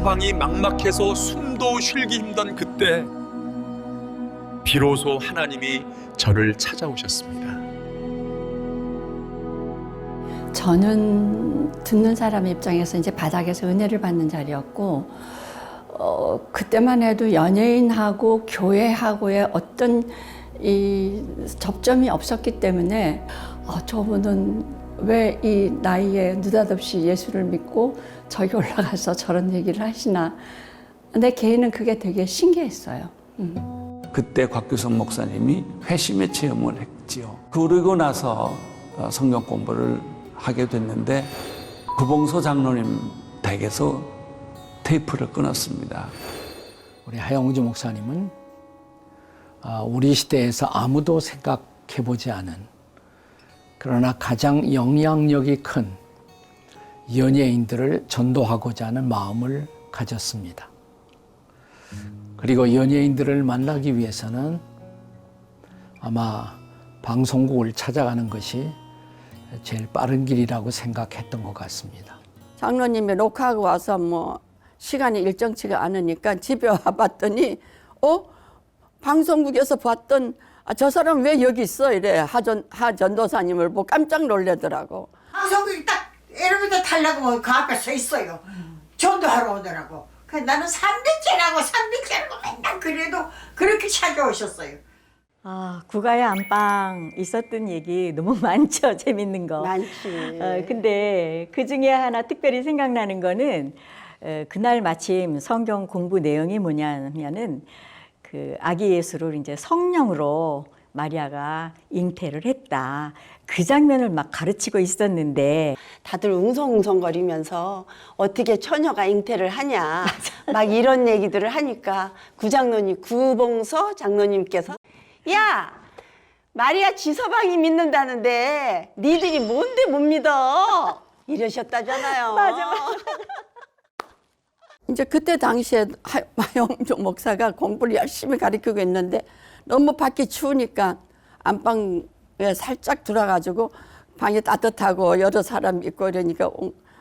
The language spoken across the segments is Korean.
사방이 막막해서 숨도 쉬기 힘든 그때 비로소 하나님이 저를 찾아오셨습니다. 저는 듣는 사람 입장에서 이제 바닥에서 은혜를 받는 자리였고, 그때만 해도 연예인하고 교회하고의 어떤 이 접점이 없었기 때문에 저분은 왜 이 나이에 느닷없이 예수를 믿고 저기 올라가서 저런 얘기를 하시나. 내 개인은 그게 되게 신기했어요. 그때 곽규성 목사님이 회심의 체험을 했지요. 그러고 나서 성경 공부를 하게 됐는데 구봉서 장로님 댁에서 테이프를 끊었습니다. 우리 하영주 목사님은 우리 시대에서 아무도 생각해보지 않은, 그러나 가장 영향력이 큰 연예인들을 전도하고자 하는 마음을 가졌습니다. 그리고 연예인들을 만나기 위해서는 아마 방송국을 찾아가는 것이 제일 빠른 길이라고 생각했던 것 같습니다. 장로님이 녹화하고 와서 뭐 시간이 일정치가 않으니까 집에 와봤더니 방송국에서 봤던 저 사람 왜 여기 있어? 이래 하전도사님을 보고 깜짝 놀라더라고. 방송국이 딱 엘리베이터 타려고 그 앞에 서 있어요. 전도하러 오더라고. 그래서 나는 300개라고 맨날 그래도 그렇게 찾아오셨어요. 국가의 안방 있었던 얘기 너무 많죠. 재밌는 거. 많지. 근데 그 중에 하나 특별히 생각나는 거는 그날 마침 성경 공부 내용이 뭐냐면은 그 아기 예수를 이제 성령으로 마리아가 잉태를 했다. 그 장면을 막 가르치고 있었는데 다들 웅성웅성거리면서 어떻게 처녀가 잉태를 하냐 막 이런 얘기들을 하니까 구봉서 장로님께서 야, 마리아 지서방이 믿는다는데 니들이 뭔데 못 믿어? 이러셨다잖아요. 맞아. 이제 그때 당시에 하영주 목사가 공부를 열심히 가르치고 있는데 너무 밖이 추우니까 안방에 살짝 들어가지고 방이 따뜻하고 여러 사람 있고 이러니까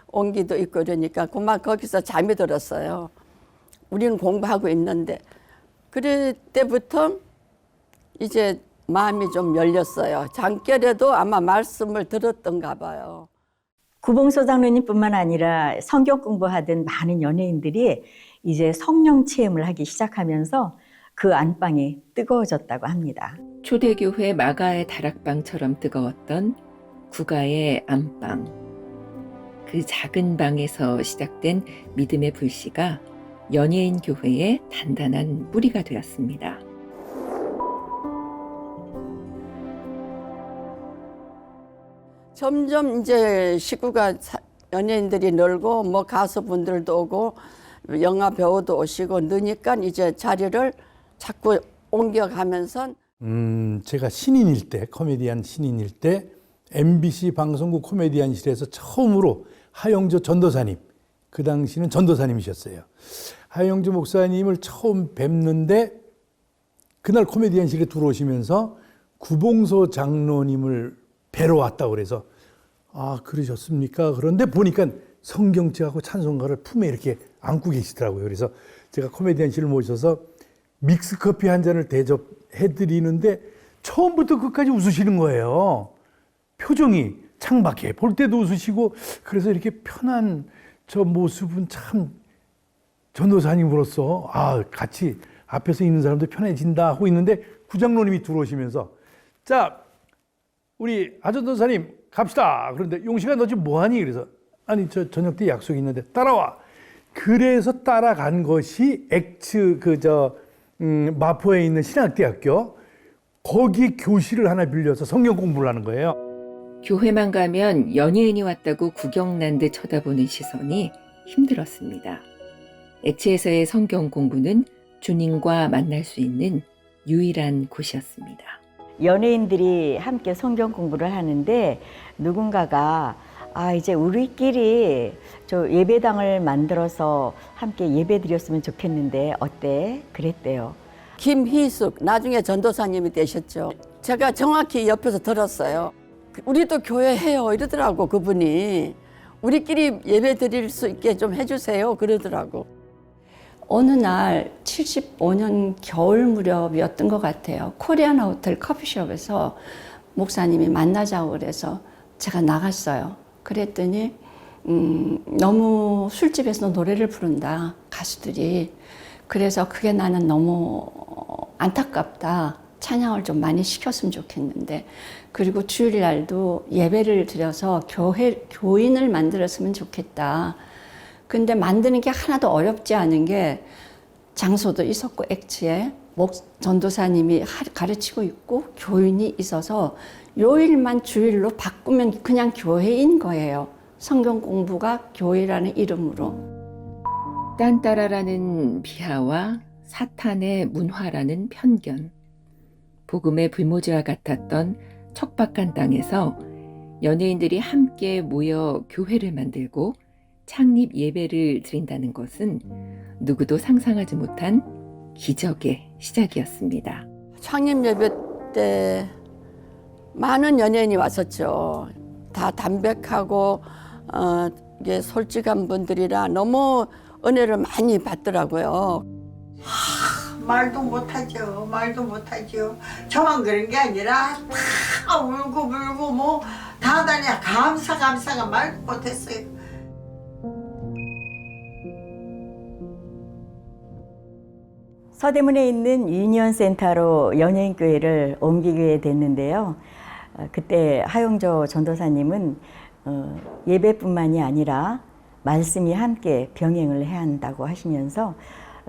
온기도 있고 이러니까 그만 거기서 잠이 들었어요. 우리는 공부하고 있는데 그때부터 이제 마음이 좀 열렸어요. 잠결에도 아마 말씀을 들었던가 봐요. 구봉서 장로님뿐만 아니라 성경 공부하던 많은 연예인들이 이제 성령 체험을 하기 시작하면서 그 안방이 뜨거워졌다고 합니다. 초대교회 마가의 다락방처럼 뜨거웠던 국가의 안방. 그 작은 방에서 시작된 믿음의 불씨가 연예인 교회의 단단한 뿌리가 되었습니다. 점점 이제 식구가 연예인들이 늘고 뭐 가수분들도 오고 영화 배우도 오시고 느니까 이제 자리를 자꾸 옮겨가면서 제가 신인일 때, 코미디언 신인일 때 MBC 방송국 코미디언실에서 처음으로 하영주 전도사님, 그 당시는 전도사님이셨어요. 하영주 목사님을 처음 뵙는데 그날 코미디언실에 들어오시면서 구봉서 장로님을 뵈러 왔다고 그래서 그러셨습니까? 그런데 보니까 성경책하고 찬송가를 품에 이렇게 안고 계시더라고요. 그래서 제가 코미디언실을 모셔서 믹스커피 한 잔을 대접해드리는데 처음부터 끝까지 웃으시는 거예요. 표정이 창밖에 볼 때도 웃으시고 그래서 이렇게 편한 저 모습은 참 전도사님으로서 같이 앞에서 있는 사람도 편해진다 하고 있는데 구장로님이 들어오시면서 자 우리 아전도사님 갑시다. 그런데 용식아 너 지금 뭐하니? 그래서 아니 저 저녁 때 약속이 있는데 따라와. 그래서 따라간 것이 마포에 있는 신학대학교 거기 교실을 하나 빌려서 성경 공부를 하는 거예요. 교회만 가면 연예인이 왔다고 구경난 듯 쳐다보는 시선이 힘들었습니다. 액체에서의 성경 공부는 주님과 만날 수 있는 유일한 곳이었습니다. 연예인들이 함께 성경 공부를 하는데 누군가가 이제 우리끼리 저 예배당을 만들어서 함께 예배 드렸으면 좋겠는데 어때? 그랬대요. 김희숙 나중에 전도사님이 되셨죠. 제가 정확히 옆에서 들었어요. 우리도 교회 해요 이러더라고. 그분이 우리끼리 예배 드릴 수 있게 좀 해주세요 그러더라고. 어느 날 75년 겨울 무렵이었던 것 같아요. 코리안 호텔 커피숍에서 목사님이 만나자고 그래서 제가 나갔어요. 그랬더니 너무 술집에서 노래를 부른다, 가수들이. 그래서 그게 나는 너무 안타깝다. 찬양을 좀 많이 시켰으면 좋겠는데, 그리고 주일날도 예배를 드려서 교인을 만들었으면 좋겠다. 근데 만드는 게 하나도 어렵지 않은 게 장소도 있었고 엑츠에 전도사님이 가르치고 있고 교인이 있어서 요일만 주일로 바꾸면 그냥 교회인 거예요. 성경 공부가 교회라는 이름으로. 딴따라라는 비하와 사탄의 문화라는 편견, 복음의 불모지와 같았던 척박한 땅에서 연예인들이 함께 모여 교회를 만들고 창립 예배를 드린다는 것은 누구도 상상하지 못한 기적의 시작이었습니다. 창립 예배 때 많은 연예인이 왔었죠. 다 담백하고 이게 솔직한 분들이라 너무 은혜를 많이 받더라고요. 말도 못하죠. 말도 못하죠. 저만 그런 게 아니라 다 울고 불고 뭐 다 다냐 감사가 말도 못했어요. 서대문에 있는 유니언센터로 연예인교회를 옮기게 됐는데요. 그때 하용조 전도사님은 예배뿐만이 아니라 말씀이 함께 병행을 해야 한다고 하시면서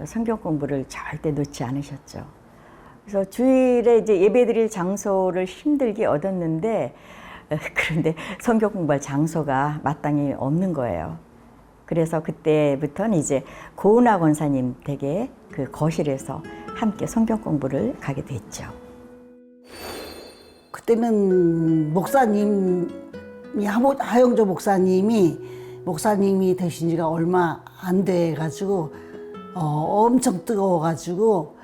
성경 공부를 절대 놓지 않으셨죠. 그래서 주일에 이제 예배드릴 장소를 힘들게 얻었는데, 그런데 성경 공부할 장소가 마땅히 없는 거예요. 그래서 그때부터는 이제 고은하 권사님 댁에 그 거실에서 함께 성경 공부를 가게 됐죠. 그때는 목사님이 하용조 목사님이 되신 지가 얼마 안 돼가지고 엄청 뜨거워가지고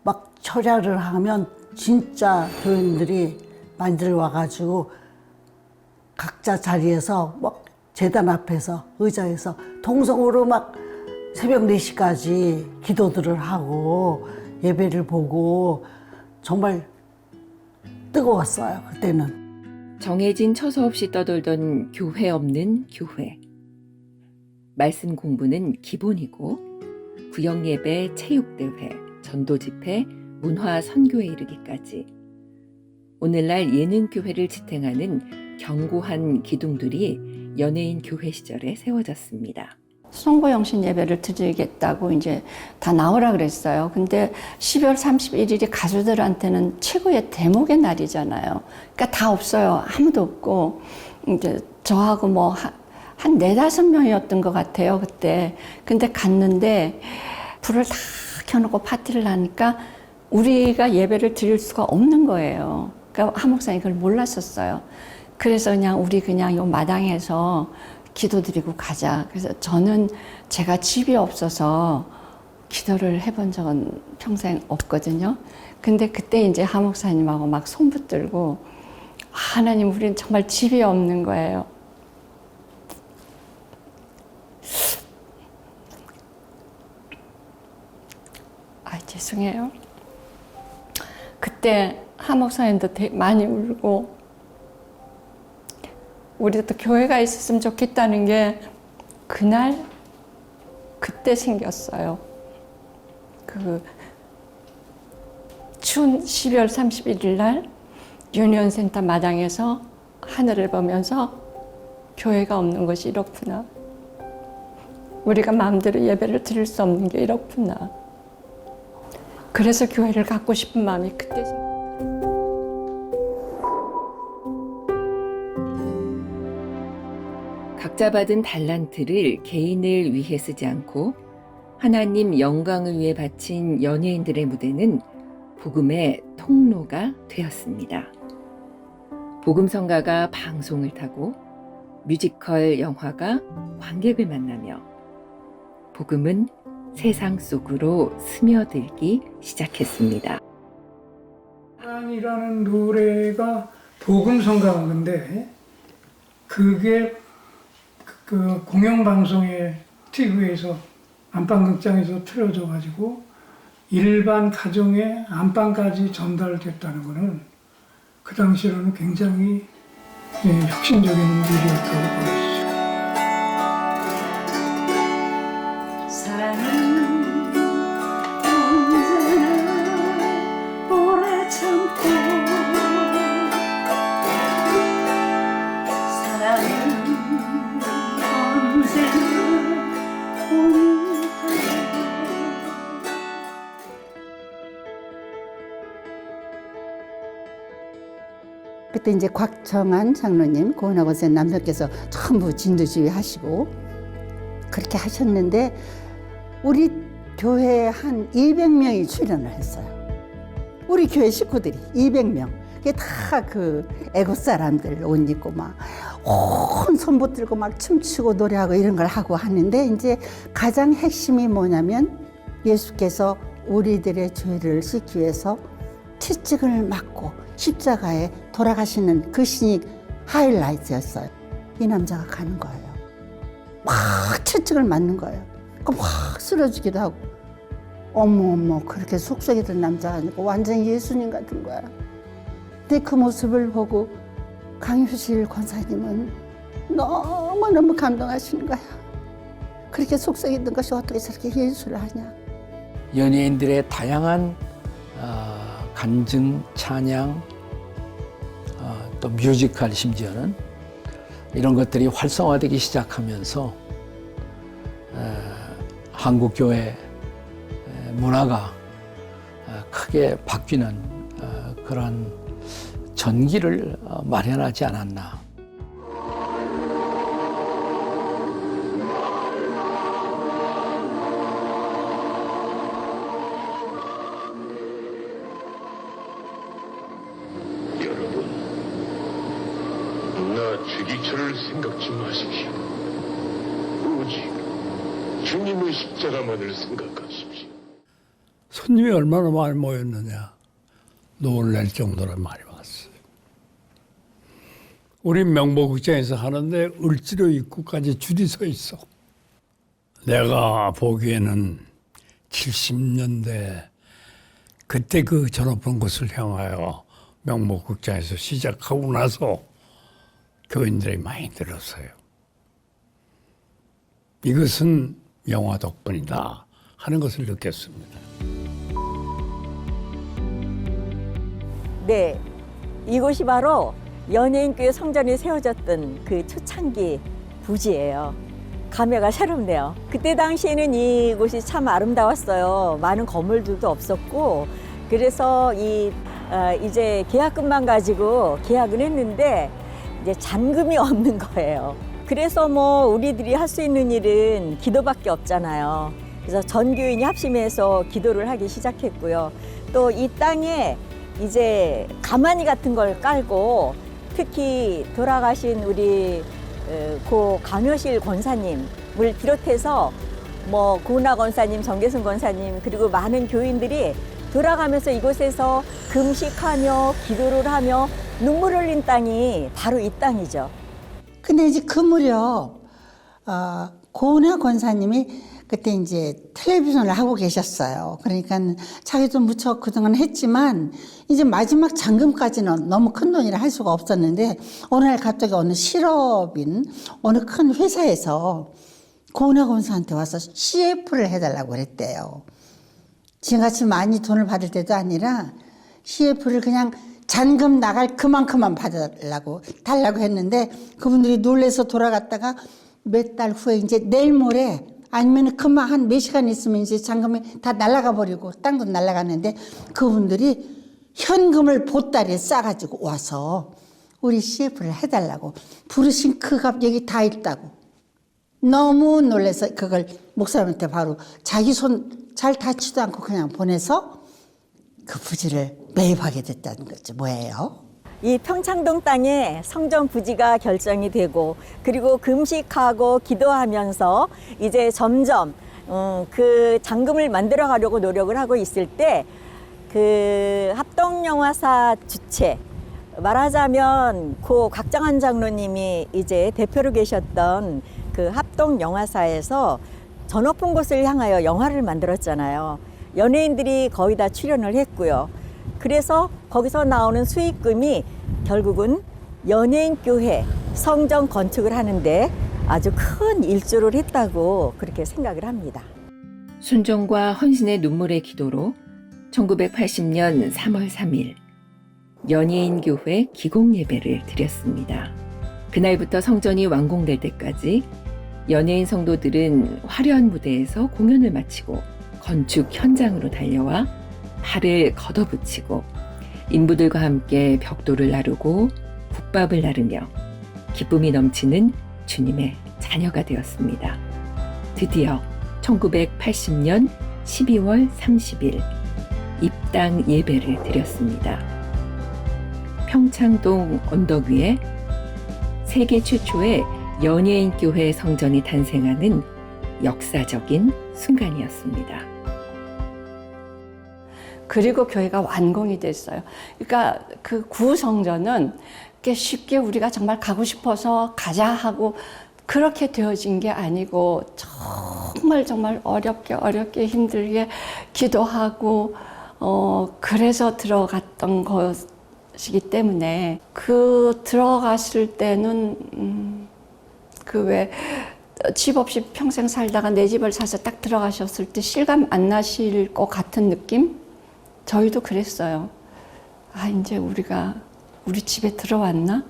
막 철야를 하면 진짜 교인들이 많이들 와가지고 각자 자리에서 막 제단 앞에서 의자에서 통성으로 막 새벽 4시까지 기도들을 하고 예배를 보고 정말 뜨거웠어요, 그때는. 정해진 처소 없이 떠돌던 교회 없는 교회. 말씀 공부는 기본이고 구역예배, 체육대회, 전도집회, 문화 선교에 이르기까지 오늘날 예능교회를 지탱하는 견고한 기둥들이 연예인 교회 시절에 세워졌습니다. 송보영신 예배를 드리겠다고 이제 다 나오라 그랬어요. 근데 12월 31일이 가수들한테는 최고의 대목의 날이잖아요. 그러니까 다 없어요. 아무도 없고 이제 저하고 뭐 한 4-5명이었던 것 같아요, 그때. 근데 갔는데 불을 다 켜놓고 파티를 하니까 우리가 예배를 드릴 수가 없는 거예요. 그러니까 한 목사님이 그걸 몰랐었어요. 그래서 우리 요 마당에서 기도드리고 가자. 그래서 저는 제가 집이 없어서 기도를 해본 적은 평생 없거든요. 근데 그때 이제 하 목사님하고 막 손 붙들고 하나님, 우리는 정말 집이 없는 거예요. 죄송해요. 그때 하 목사님도 되게 많이 울고 우리도 교회가 있었으면 좋겠다는 게 그때 생겼어요. 그 추운 12월 31일 날 유니온센터 마당에서 하늘을 보면서 교회가 없는 것이 이렇구나. 우리가 마음대로 예배를 드릴 수 없는 게 이렇구나. 그래서 교회를 갖고 싶은 마음이 그때 생겼어요. 각자 받은 달란트를 개인을 위해 쓰지 않고 하나님 영광을 위해 바친 연예인들의 무대는 복음의 통로가 되었습니다. 복음성가가 방송을 타고 뮤지컬 영화가 관객을 만나며 복음은 세상 속으로 스며들기 시작했습니다. 사랑이라는 노래가 복음성가가 근데 그게 그 공영방송의 TV에서 안방극장에서 틀어져 가지고 일반 가정의 안방까지 전달됐다는 것은 그 당시로는 굉장히 혁신적인 일이었다고 보여지죠. 사랑은 언제나 오래 참고 사랑은 언제나 그때 이제 곽정한 장로님, 고은하고 선 남편께서 전부 진두지휘 하시고 그렇게 하셨는데 우리 교회에 한 200명이 출연을 했어요. 우리 교회 식구들이 200명. 그게 다 그 애국 사람들 옷 입고 막 온 손 들고 막 춤추고 노래하고 이런 걸 하고 하는데 이제 가장 핵심이 뭐냐면 예수께서 우리들의 죄를 씻기 위해서 채찍을 맞고 십자가에 돌아가시는 그 신이 하이라이트였어요. 이 남자가 가는 거예요. 막 채찍을 맞는 거예요. 막 쓰러지기도 하고. 어머 그렇게 속속이 든 남자가 아니고 완전 예수님 같은 거야. 근데 그 모습을 보고 강효실 권사님은 너무너무 감동하시는 거야. 그렇게 속속이 든 것이 어떻게 저렇게 예수를 하냐. 연예인들의 다양한 간증, 찬양, 또 뮤지컬 심지어는 이런 것들이 활성화되기 시작하면서 한국 교회 문화가 크게 바뀌는 그런 전기를 마련하지 않았나. 주기철을 생각지 마십시오. 오직 주님의 십자가만을 생각하십시오. 손님이 얼마나 많이 모였느냐. 놀랄 정도로 많이 왔어요. 우리 명보극장에서 하는데 을지로 입구까지 줄이 서 있어. 내가 보기에는 70년대 그때 그 전업한 곳을 향하여 명보극장에서 시작하고 나서 교인들이 많이 늘었어요. 이것은 영화 덕분이다 하는 것을 느꼈습니다. 네, 이곳이 바로 연예인교회 성전이 세워졌던 그 초창기 부지예요. 감회가 새롭네요. 그때 당시에는 이곳이 참 아름다웠어요. 많은 건물들도 없었고, 그래서 이제 계약금만 가지고 계약을 했는데 이제 잔금이 없는 거예요. 그래서 뭐 우리들이 할 수 있는 일은 기도밖에 없잖아요. 그래서 전 교인이 합심해서 기도를 하기 시작했고요. 또 이 땅에 이제 가마니 같은 걸 깔고 특히 돌아가신 우리 고 강효실 권사님을 비롯해서 뭐 고은하 권사님, 정계승 권사님 그리고 많은 교인들이 돌아가면서 이곳에서 금식하며 기도를 하며 눈물 흘린 땅이 바로 이 땅이죠. 근데 이제 그 무렵 고은하 권사님이 그때 이제 텔레비전을 하고 계셨어요. 그러니까 자기도 무척 그동안 했지만 이제 마지막 잔금까지는 너무 큰 돈이라 할 수가 없었는데 어느 날 갑자기 어느 실업인 어느 큰 회사에서 고은하 권사한테 와서 CF를 해달라고 그랬대요. 지금같이 많이 돈을 받을 때도 아니라 CF를 그냥 잔금 나갈 그만큼만 달라고 했는데 그분들이 놀래서 돌아갔다가 몇 달 후에 이제 내일 모레 아니면 그만 한 몇 시간 있으면 이제 잔금이 다 날아가 버리고 땅도 날아가는데 그분들이 현금을 보따리에 싸가지고 와서 우리 CF를 해달라고 부르신 그 값 여기 다 있다고 너무 놀라서 그걸 목사님한테 바로 자기 손 잘 닿지도 않고 그냥 보내서 그 부지를 매입하게 됐다는 거죠. 뭐예요? 이 평창동 땅에 성전 부지가 결정이 되고 그리고 금식하고 기도하면서 이제 점점 그 잔금을 만들어 가려고 노력을 하고 있을 때 그 합동영화사 주체 말하자면 고 곽정한 장로님이 이제 대표로 계셨던 그 합동영화사에서 저 높은 곳을 향하여 영화를 만들었잖아요. 연예인들이 거의 다 출연을 했고요. 그래서 거기서 나오는 수익금이 결국은 연예인 교회 성전 건축을 하는데 아주 큰 일조를 했다고 그렇게 생각을 합니다. 순종과 헌신의 눈물의 기도로 1980년 3월 3일 연예인 교회 기공 예배를 드렸습니다. 그날부터 성전이 완공될 때까지 연예인 성도들은 화려한 무대에서 공연을 마치고 건축 현장으로 달려와 발을 걷어붙이고 인부들과 함께 벽돌을 나르고 국밥을 나르며 기쁨이 넘치는 주님의 자녀가 되었습니다. 드디어 1980년 12월 30일 입당 예배를 드렸습니다. 평창동 언덕 위에 세계 최초의 연예인 교회 성전이 탄생하는 역사적인 순간이었습니다. 그리고 교회가 완공이 됐어요. 그러니까 그 구성전은 쉽게 우리가 정말 가고 싶어서 가자 하고 그렇게 되어진 게 아니고 정말 어렵게 힘들게 기도하고 그래서 들어갔던 것이기 때문에 그 들어갔을 때는 그 왜 집 없이 평생 살다가 내 집을 사서 딱 들어가셨을 때 실감 안 나실 것 같은 느낌? 저희도 그랬어요. 아, 이제 우리가 우리 집에 들어왔나?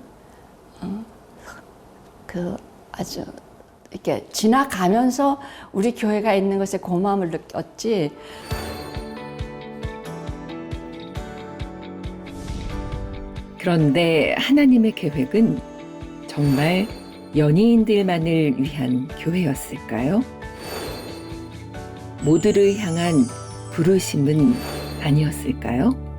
아주 이렇게 지나가면서 우리 교회가 있는 것에 고마움을 느꼈지. 그런데 하나님의 계획은 정말 연예인들만을 위한 교회였을까요? 모두를 향한 부르심은 아니었을까요?